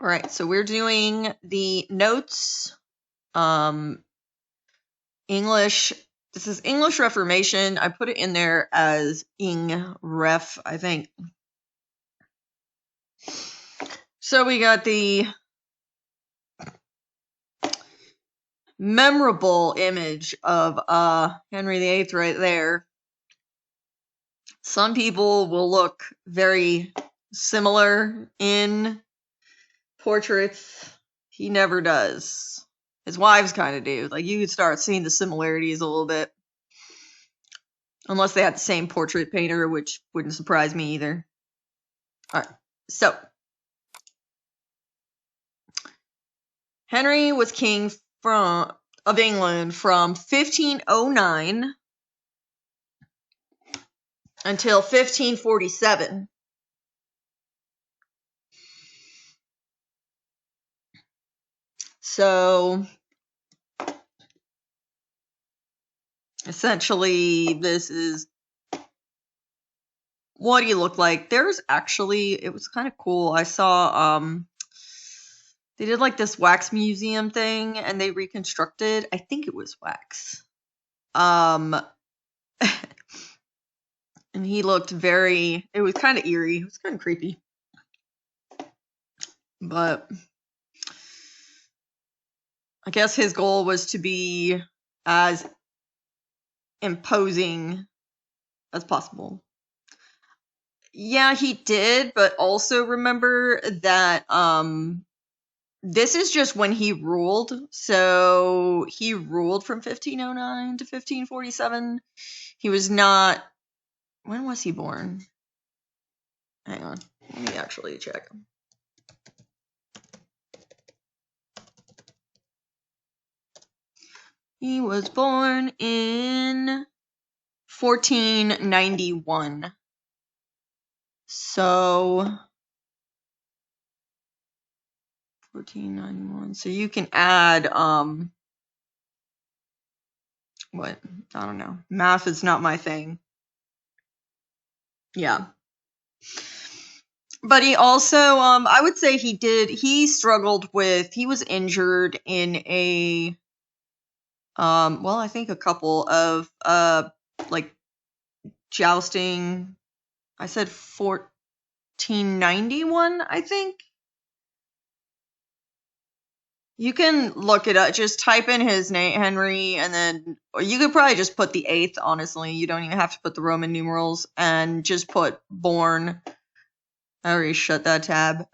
All right, so we're doing the notes. English. This is English Reformation. I put it in there as Eng Ref, I think. So we got the memorable image of Henry VIII right there. Some people will look very similar in portraits. He never does. His wives kind of do. Like, you could start seeing the similarities a little bit. Unless they had the same portrait painter, which wouldn't surprise me either. Alright, so Henry was king of England from 1509 until 1547. So essentially, this is what he looked like. There's actually, it was kind of cool. I saw, they did like this wax museum thing and they reconstructed, I think it was wax. And he looked very, it was kind of eerie. It was kind of creepy. But I guess his goal was to be as imposing as possible. Yeah, he did, but also remember that this is just when he ruled. So he ruled from 1509 to 1547. He was not, when was he born? Hang on, let me actually check. He was born in 1491. So 1491. So you can add what? I don't know. Math is not my thing. Yeah. But he also I would say he struggled with, he was injured in a well, I think a couple of like jousting. I said 1491, I think. You can look it up. Just type in his name, Henry, and then, or you could probably just put the 8th, honestly. You don't even have to put the Roman numerals, and just put born. I already shut that tab.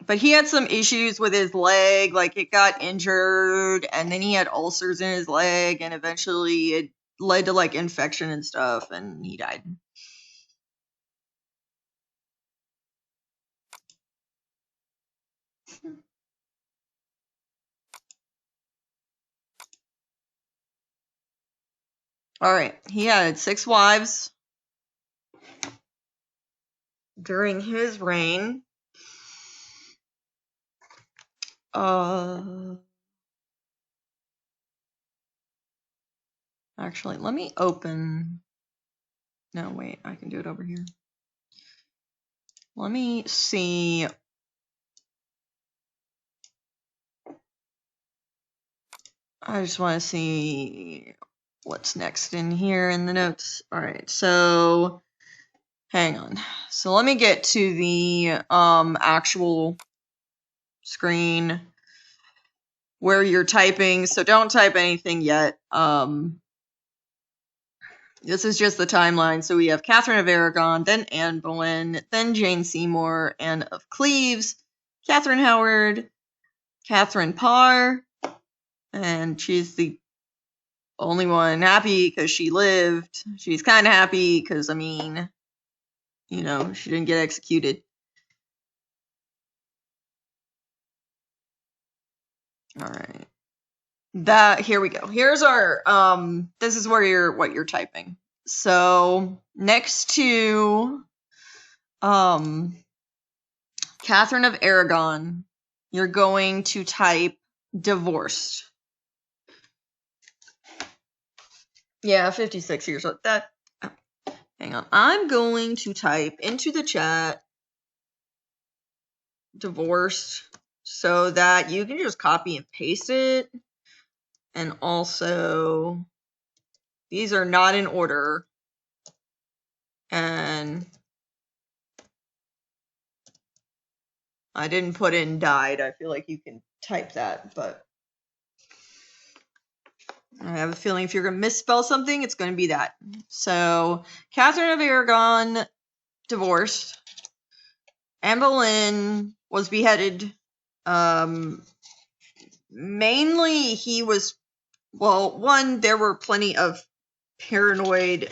But he had some issues with his leg, like it got injured, and then he had ulcers in his leg, and eventually it led to like infection and stuff, and he died. Alright, he had 6 wives during his reign. Actually, let me open. No, wait, I can do it over here. Let me see. I just want to see what's next in here in the notes. All right, so hang on. So let me get to the actual screen where you're typing. So don't type anything yet. This is just the timeline. So we have Catherine of Aragon, then Anne Boleyn, then Jane Seymour, Anne of Cleves, Catherine Howard, Catherine Parr, and she's the only one happy because she lived. She's kind of happy because, I mean, you know, she didn't get executed. All right. Here we go. Here's our, this is where what you're typing. So next to, Catherine of Aragon, you're going to type divorced. Yeah, 56 years old. Hang on. I'm going to type into the chat divorced so that you can just copy and paste it. And also, these are not in order. And I didn't put in died. I feel like you can type that, but I have a feeling if you're going to misspell something, it's going to be that. So, Catherine of Aragon divorced. Anne Boleyn was beheaded. Mainly, he was, well, one, there were plenty of paranoid,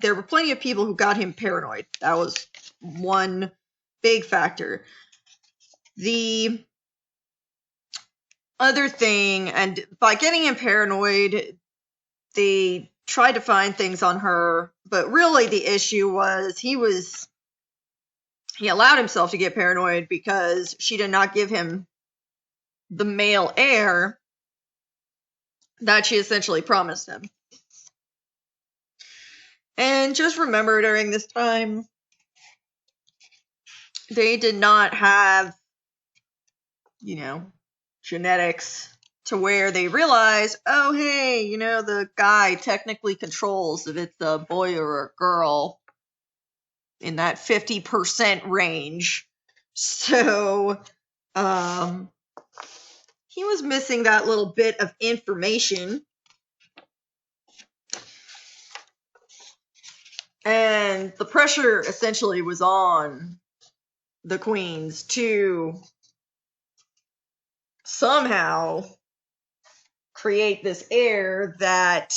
there were plenty of people who got him paranoid. That was one big factor. The other thing, and by getting him paranoid, they tried to find things on her, but really the issue was he allowed himself to get paranoid because she did not give him the male heir that she essentially promised him. And just remember, during this time, they did not have, genetics to where they realize, oh, hey, the guy technically controls if it's a boy or a girl in that 50% range. So, he was missing that little bit of information. And the pressure essentially was on the queens to somehow create this heir that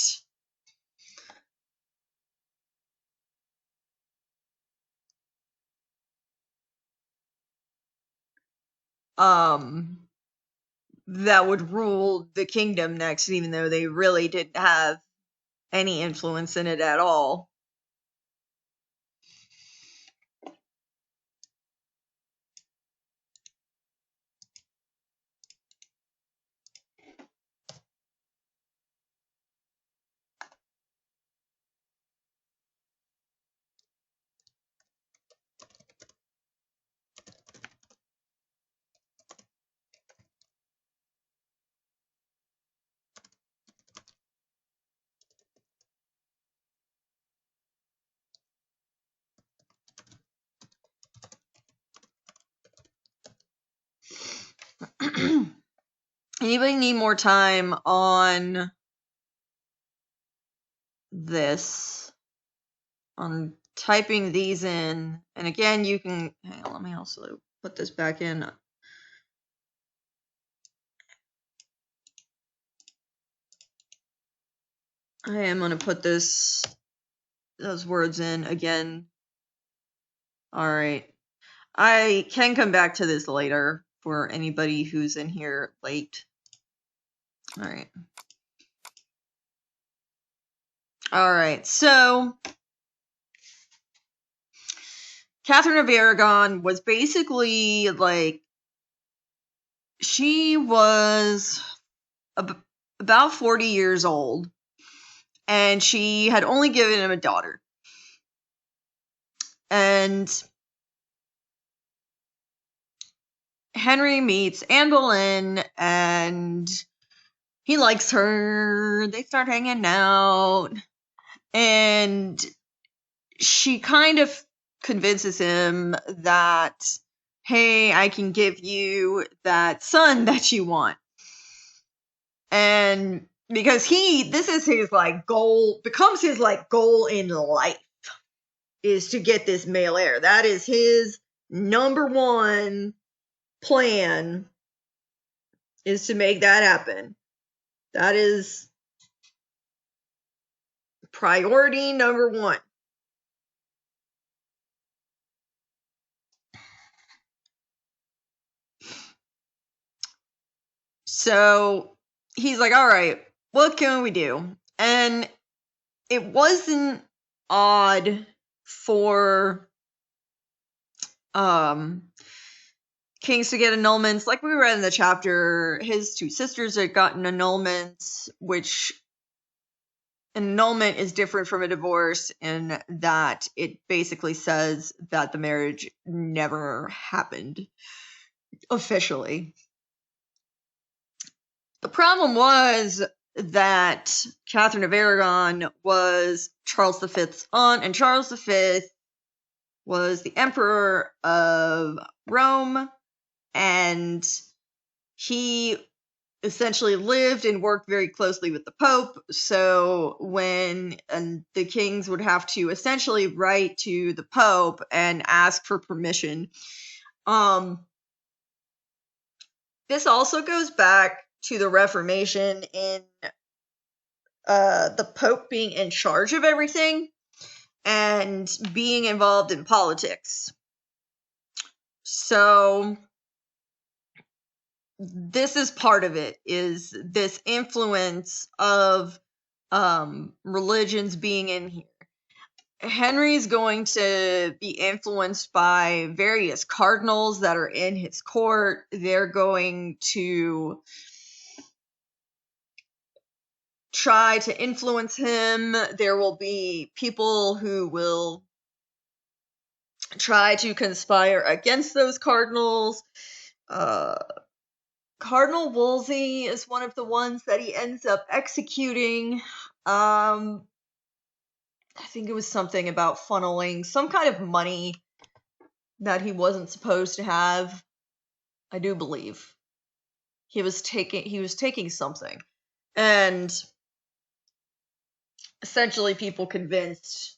that would rule the kingdom next, even though they really didn't have any influence in it at all. Anybody need more time on this? On typing these in? And again, you can, hang on, let me also put this back in. I am going to put those words in again. All right. I can come back to this later for anybody who's in here late. All right. All right. So, Catherine of Aragon was basically like, she was about 40 years old, and she had only given him a daughter. And Henry meets Anne Boleyn, and he likes her. They start hanging out, and she kind of convinces him that, hey, I can give you that son that you want. And because this is his goal, becomes his goal in life, is to get this male heir. That is his number one plan, is to make that happen. That is priority number one. So he's like, all right, what can we do? And it wasn't odd for kings to get annulments. Like we read in the chapter, his two sisters had gotten annulments, which annulment is different from a divorce in that it basically says that the marriage never happened. officially. The problem was that Catherine of Aragon was Charles V's aunt, and Charles V was the Emperor of Rome, and he essentially lived and worked very closely with the Pope. So when the kings would have to essentially write to the Pope and ask for permission. This also goes back to the Reformation in the Pope being in charge of everything and being involved in politics. So this is part of it, is this influence of religions being in here. Henry's going to be influenced by various cardinals that are in his court. They're going to try to influence him. There will be people who will try to conspire against those cardinals. Cardinal Wolsey is one of the ones that he ends up executing. I think it was something about funneling some kind of money that he wasn't supposed to have. I do believe he was taking something, and essentially people convinced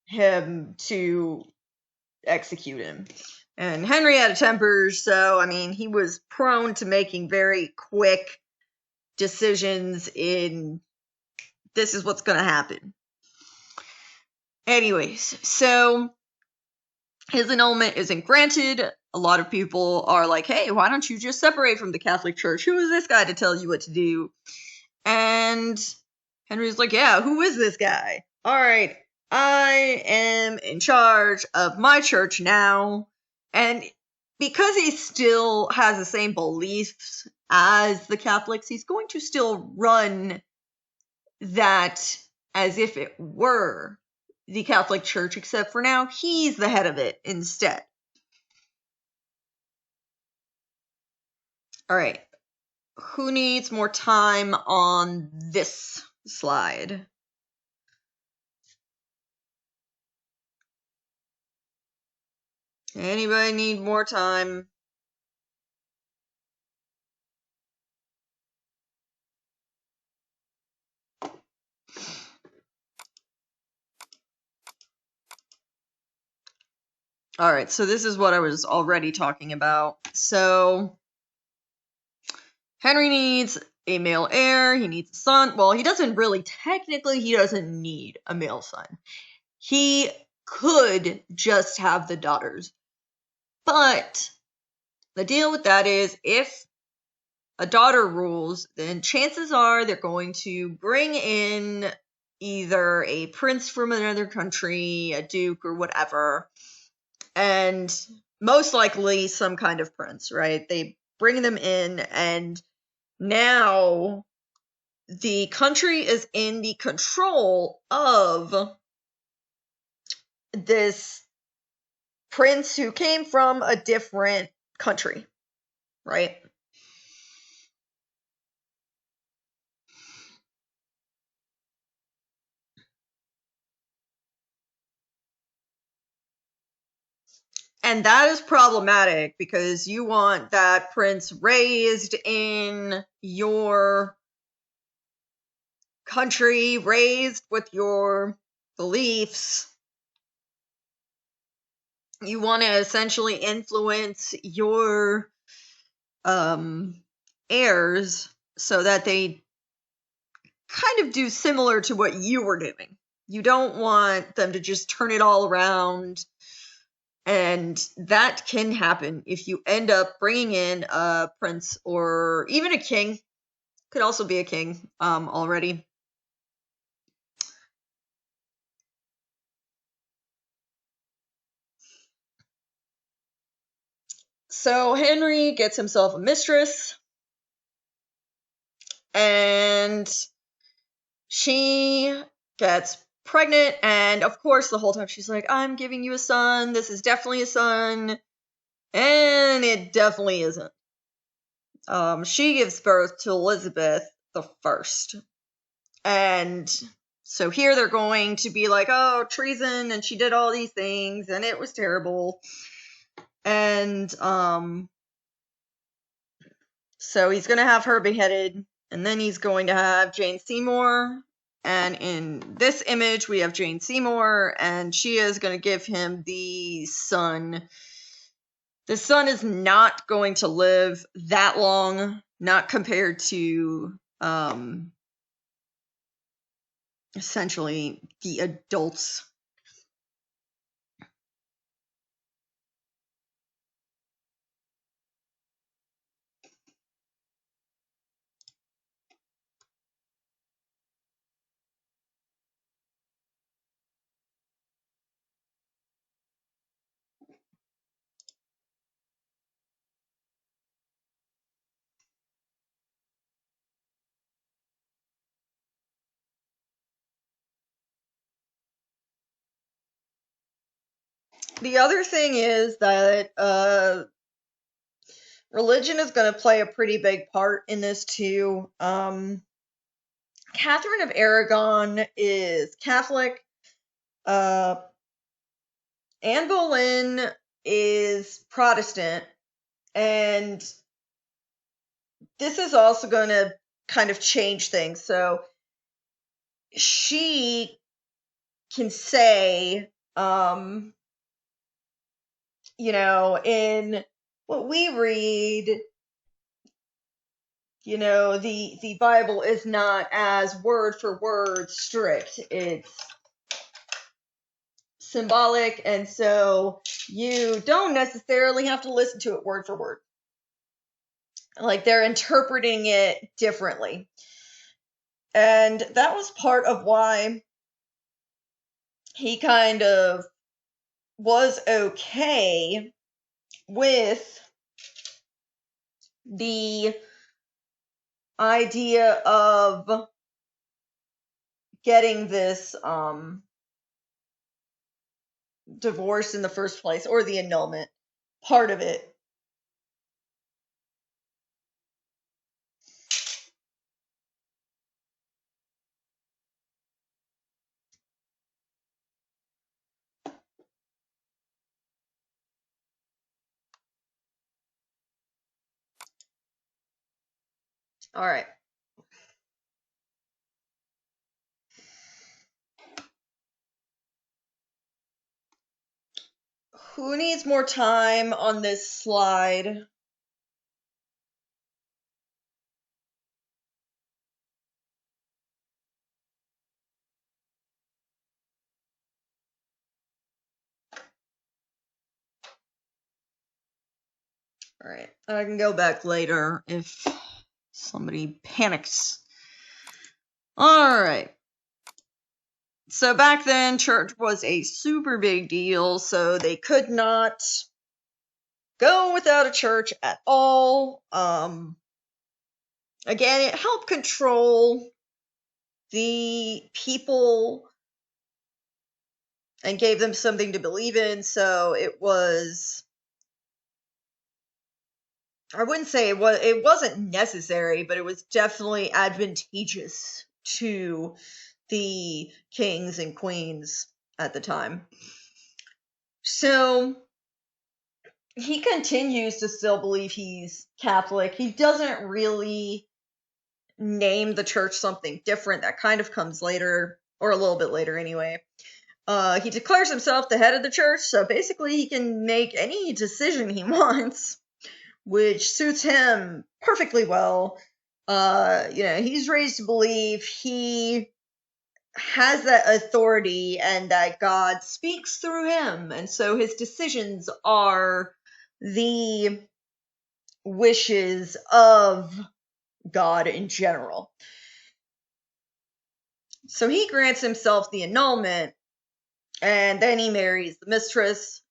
him to execute him. And Henry had a temper, so I mean, he was prone to making very quick decisions in this is what's going to happen. Anyways, so his annulment isn't granted. A lot of people are like, hey, why don't you just separate from the Catholic Church? Who is this guy to tell you what to do? And Henry's like, yeah, who is this guy? All right, I am in charge of my church now. And because he still has the same beliefs as the Catholics, he's going to still run that as if it were the Catholic Church, except for now he's the head of it instead. All right, who needs more time on this slide? Anybody need more time? All right, so this is what I was already talking about. So Henry needs a male heir. He needs a son. Well, he doesn't need a male son. He could just have the daughters. But the deal with that is if a daughter rules, then chances are they're going to bring in either a prince from another country, a duke, or whatever, and most likely some kind of prince, right? They bring them in, and now the country is in the control of this prince who came from a different country, right? And that is problematic because you want that prince raised in your country, raised with your beliefs. You want to essentially influence your heirs so that they kind of do similar to what you were doing. You don't want them to just turn it all around. And that can happen if you end up bringing in a prince or even a king. Could also be a king already. So Henry gets himself a mistress. And she gets pregnant. And of course, the whole time she's like, I'm giving you a son. This is definitely a son. And it definitely isn't. She gives birth to Elizabeth the First. And so here they're going to be like, oh, treason, and she did all these things, and it was terrible. And so he's going to have her beheaded, and then he's going to have Jane Seymour. And in this image, we have Jane Seymour, and she is going to give him the son. The son is not going to live that long, not compared to essentially the adults. The other thing is that religion is going to play a pretty big part in this too. Catherine of Aragon is Catholic. Anne Boleyn is Protestant. And this is also going to kind of change things. So she can say, in what we read, the Bible is not as word for word strict. It's symbolic, and so you don't necessarily have to listen to it word for word. Like, they're interpreting it differently. And that was part of why he kind of was okay with the idea of getting this divorce in the first place, or the annulment part of it. All right. Who needs more time on this slide? All right. I can go back later if somebody panics. All right. So back then, church was a super big deal, so they could not go without a church at all. Again, it helped control the people and gave them something to believe in, so it was, I wouldn't say it wasn't necessary, but it was definitely advantageous to the kings and queens at the time. So he continues to still believe he's Catholic. He doesn't really name the church something different. That kind of comes later, or a little bit later anyway. He declares himself the head of the church, so basically he can make any decision he wants, which suits him perfectly well. He's raised to believe he has that authority and that God speaks through him, and so his decisions are the wishes of God in general. So he grants himself the annulment, and then he marries the mistress.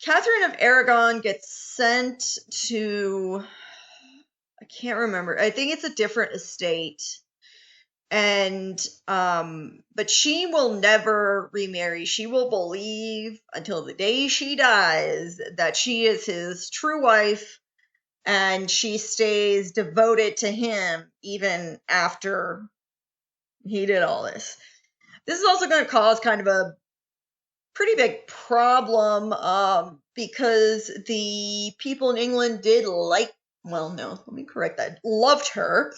Catherine of Aragon gets sent to, I can't remember, I think it's a different estate. And but she will never remarry. She will believe until the day she dies that she is his true wife, and she stays devoted to him even after he did all this. This is also going to cause kind of a pretty big problem, because the people in England did loved her.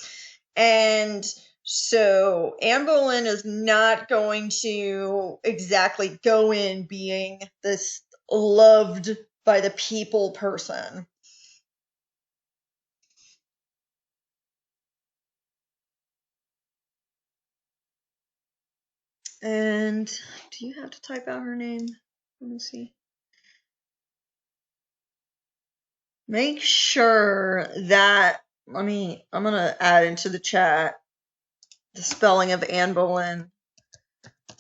And so Anne Boleyn is not going to exactly go in being this loved by the people person. And do you have to type out her name? Let me see. Make sure that, I'm going to add into the chat the spelling of Anne Boleyn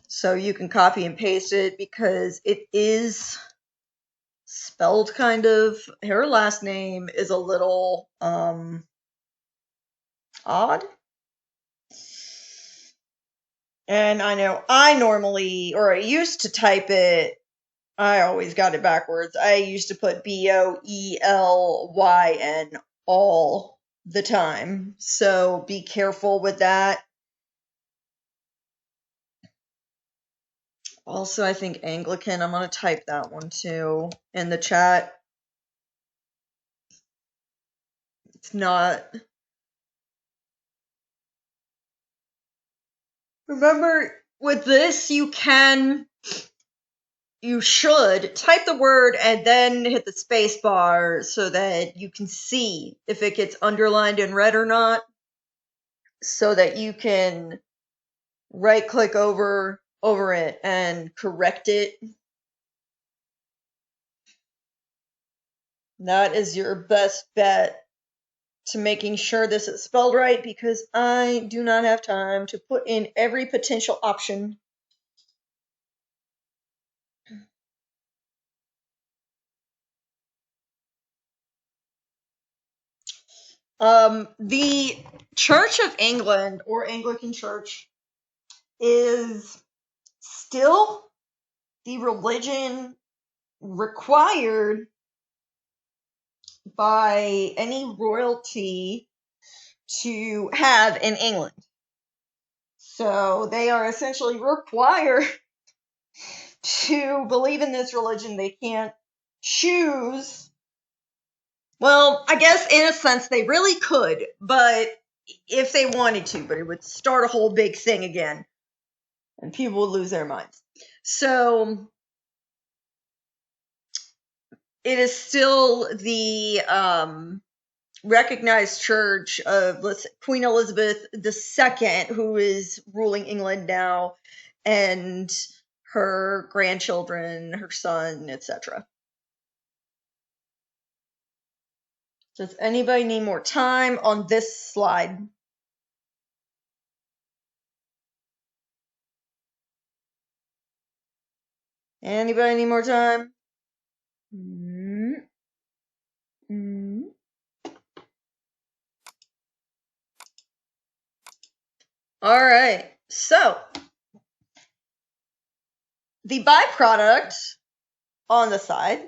so you can copy and paste it, because it is spelled kind of, her last name is a little odd. And I know I used to type it, I always got it backwards. I used to put Boelyn all the time. So be careful with that. Also, I think Anglican, I'm going to type that one too in the chat. It's not. Remember, with this, you should type the word and then hit the space bar so that you can see if it gets underlined in red or not, so that you can right click over it and correct it. That is your best bet to making sure this is spelled right, because I do not have time to put in every potential option. The Church of England, or Anglican Church, is still the religion required by any royalty to have in England. So they are essentially required to believe in this religion. They can't choose. Well, I guess in a sense they really could, but if they wanted to, but it would start a whole big thing again, and people would lose their minds. So it is still the recognized church of Queen Elizabeth II, who is ruling England now, and her grandchildren, her son, etc. Does anybody need more time on this slide? Anybody need more time? All right. So the byproduct on the side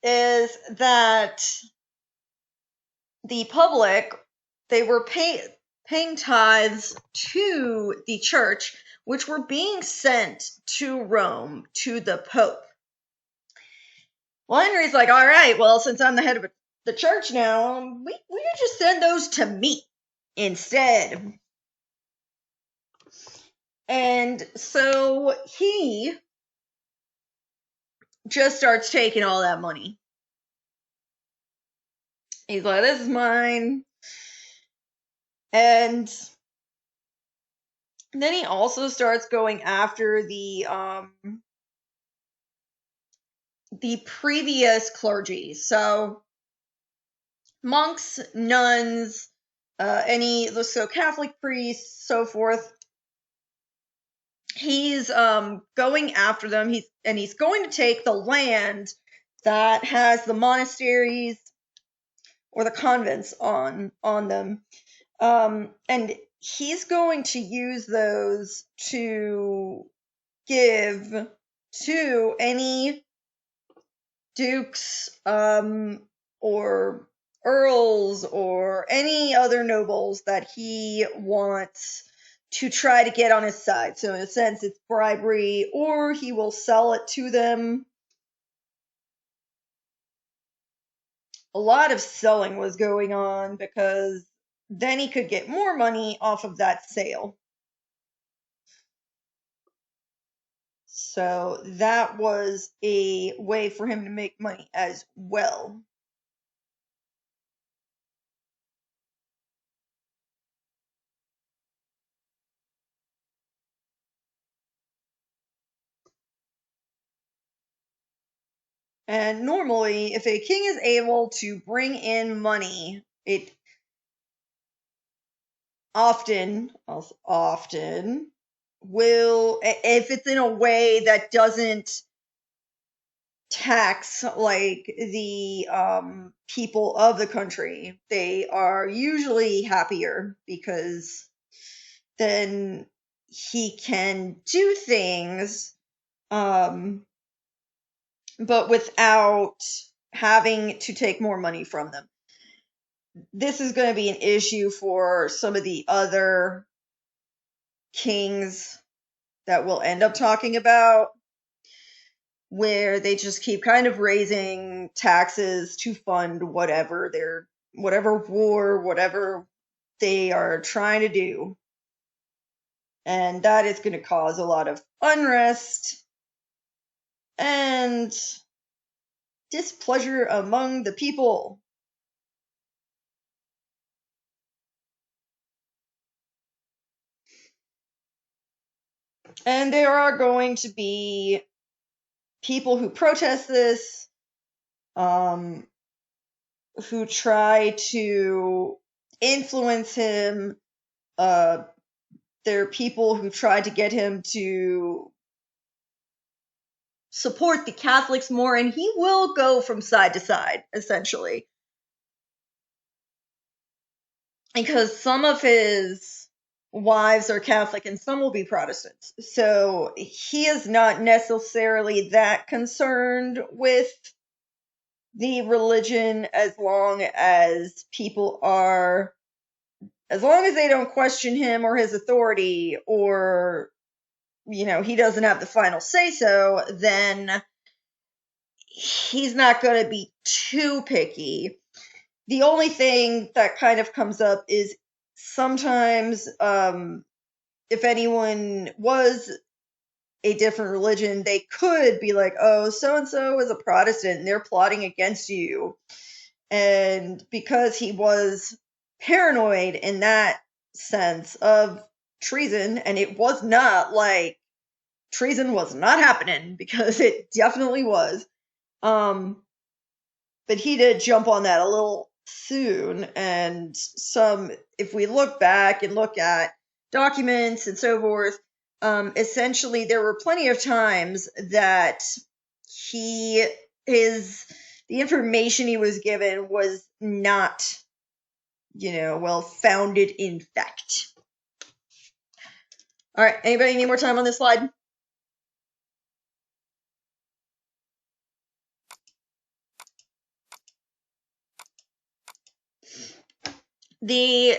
is that the public, they were paying tithes to the church, which were being sent to Rome, to the Pope. Well, Henry's like, all right, well, since I'm the head of the church now, we could just send those to me instead. And so he just starts taking all that money. He's like, this is mine. And then he also starts going after the previous clergy. So monks, nuns, Catholic priests, so forth. He's going after them. He's going to take the land that has the monasteries or the convents on them. And he's going to use those to give to any dukes, or earls, or any other nobles that he wants to try to get on his side. So in a sense, it's bribery, or he will sell it to them. A lot of selling was going on because then he could get more money off of that sale. So that was a way for him to make money as well. And normally, if a king is able to bring in money, it often will, if it's in a way that doesn't tax like the people of the country, they are usually happier because then he can do things, but without having to take more money from them. This is going to be an issue for some of the other kings that we'll end up talking about, where they just keep kind of raising taxes to fund whatever war, whatever they are trying to do. And that is going to cause a lot of unrest and displeasure among the people. And there are going to be people who protest this, who try to influence him. There are people who try to get him to support the Catholics more, and he will go from side to side, essentially. Because some of his wives are Catholic and some will be Protestants. So he is not necessarily that concerned with the religion as long as they don't question him or his authority, or he doesn't have the final say so, then he's not going to be too picky. The only thing that kind of comes up is sometimes, if anyone was a different religion, they could be like, oh, so-and-so is a Protestant and they're plotting against you. And because he was paranoid in that sense of treason, and it was not like treason was not happening, because it definitely was. But he did jump on that a little soon, and if we look back and look at documents and so forth, essentially there were plenty of times that the information he was given was not, well founded in fact. All right, anybody need more time on this slide? The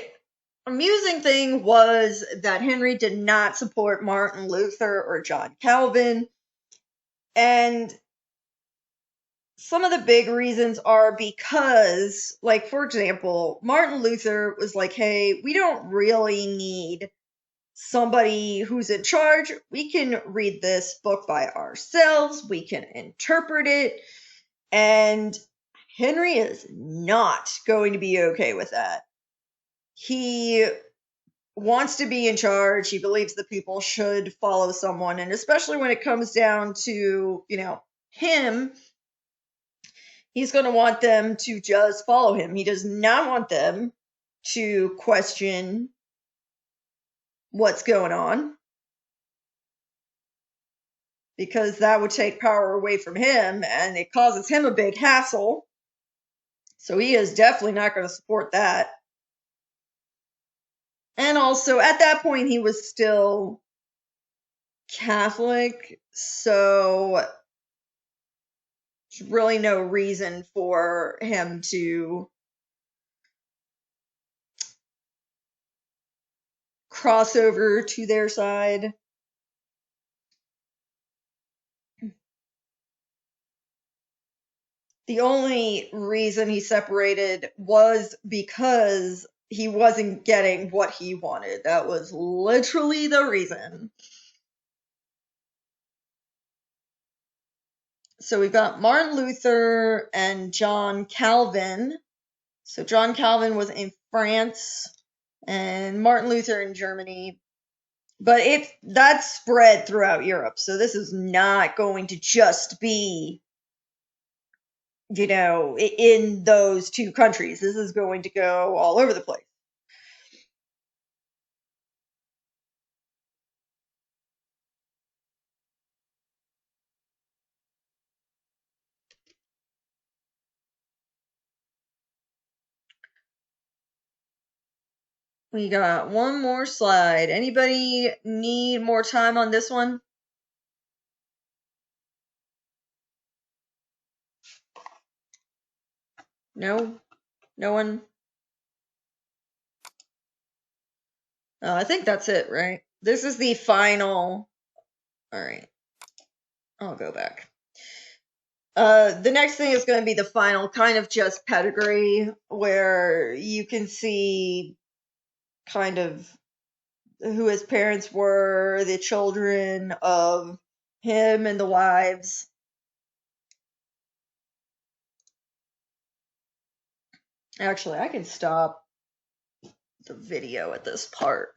amusing thing was that Henry did not support Martin Luther or John Calvin. And some of the big reasons are because, like, for example, Martin Luther was like, hey, we don't really need somebody who's in charge. We can read this book by ourselves. We can interpret it. And Henry is not going to be okay with that. He wants to be in charge. He believes the people should follow someone. And especially when it comes down to, him, he's going to want them to just follow him. He does not want them to question what's going on, because that would take power away from him and it causes him a big hassle. So he is definitely not going to support that. And also, at that point, he was still Catholic, so there's really no reason for him to cross over to their side. The only reason he separated was because he wasn't getting what he wanted. That was literally the reason. So we've got Martin Luther and John Calvin. So John Calvin was in France and Martin Luther in Germany. But that's spread throughout Europe. So this is not going to just be, in those two countries. This is going to go all over the place. We got one more slide. Anybody need more time on this one? No? No one? I think that's it, right? This is the final. All right. I'll go back. The next thing is going to be the final kind of just pedigree, where you can see kind of who his parents were, the children of him and the wives. Actually, I can stop the video at this part.